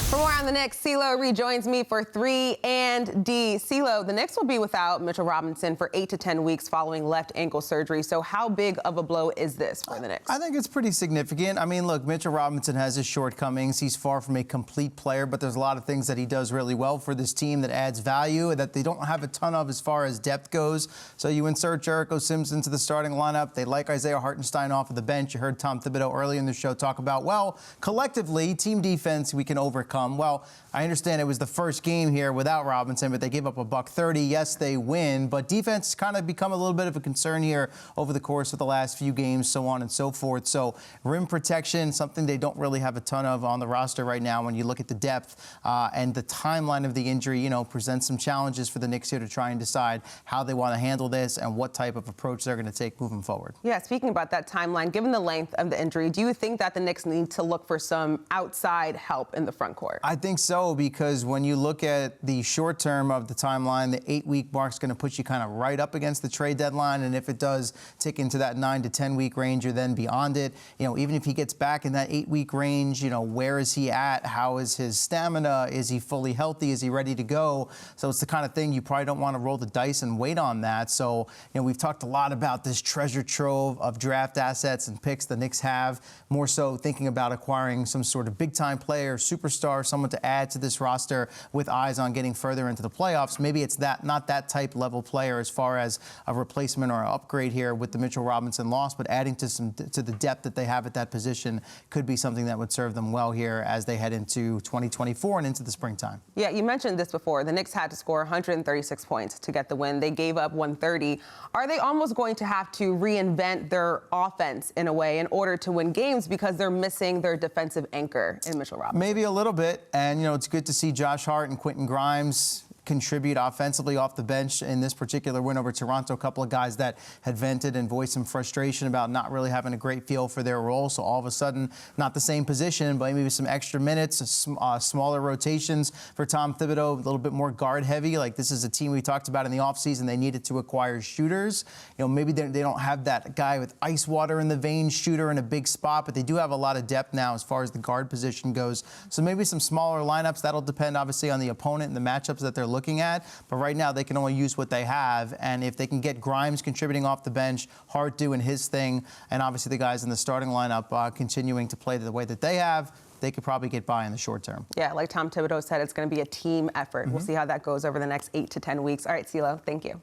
For more on the Knicks, CeeLo rejoins me for 3 and D. CeeLo, the Knicks will be without Mitchell Robinson for 8 to 10 weeks following left ankle surgery. So how big of a blow is this for the Knicks? I think it's pretty significant. I mean, look, Mitchell Robinson has his shortcomings. He's far from a complete player, but there's a lot of things that he does really well for this team that adds value that they don't have a ton of as far as depth goes. So you insert Jericho Sims into the starting lineup. They like Isaiah Hartenstein off of the bench. You heard Tom Thibodeau earlier in the show talk about, well, collectively, team defense we can overcome. Well, I understand it was the first game here without Robinson, but they gave up $130. Yes, they win, but defense has kind of become a little bit of a concern here over the course of the last few games, so on and so forth. So rim protection, something they don't really have a ton of on the roster right now when you look at the depth and the timeline of the injury, you know, presents some challenges for the Knicks here to try and decide how they want to handle this and what type of approach they're going to take moving forward. Yeah, speaking about that timeline, given the length of the injury, do you think that the Knicks need to look for some outside help in the front court? I think so, because when you look at the short term of the timeline, the 8-week mark is going to put you kind of right up against the trade deadline. And if it does tick into that 9 to 10 week range, you're then beyond it. You know, even if he gets back in that 8-week range, you know, where is he at? How is his stamina? Is he fully healthy? Is he ready to go? So it's the kind of thing you probably don't want to roll the dice and wait on that. So, you know, we've talked a lot about this treasure trove of draft assets and picks the Knicks have, more so thinking about acquiring some sort of big time player, superstar, someone to add to this roster with eyes on getting further into the playoffs. Maybe it's not that type level player as far as a replacement or an upgrade here with the Mitchell Robinson loss, but adding to the depth that they have at that position could be something that would serve them well here as they head into 2024 and into the springtime. Yeah, you mentioned this before. The Knicks had to score 136 points to get the win. They gave up 130. Are they almost going to have to reinvent their offense in a way in order to win games because they're missing their defensive anchor in Mitchell Robinson? Maybe a little bit. And, you know, it's good to see Josh Hart and Quentin Grimes contribute offensively off the bench in this particular win over Toronto. A couple of guys that had vented and voiced some frustration about not really having a great feel for their role. So all of a sudden, not the same position, but maybe some extra minutes, smaller rotations for Tom Thibodeau, a little bit more guard heavy. Like, this is a team we talked about in the offseason. They needed to acquire shooters. You know, maybe they don't have that guy with ice water in the veins shooter in a big spot, but they do have a lot of depth now as far as the guard position goes. So maybe some smaller lineups. That'll depend obviously on the opponent and the matchups that they're looking at, but right now they can only use what they have, and if they can get Grimes contributing off the bench, Hart doing his thing, and obviously the guys in the starting lineup continuing to play the way that they have, they could probably get by in the short term. Yeah, like Tom Thibodeau said, it's going to be a team effort. We'll see how that goes over the next 8 to 10 weeks. All right, CeeLo, thank you.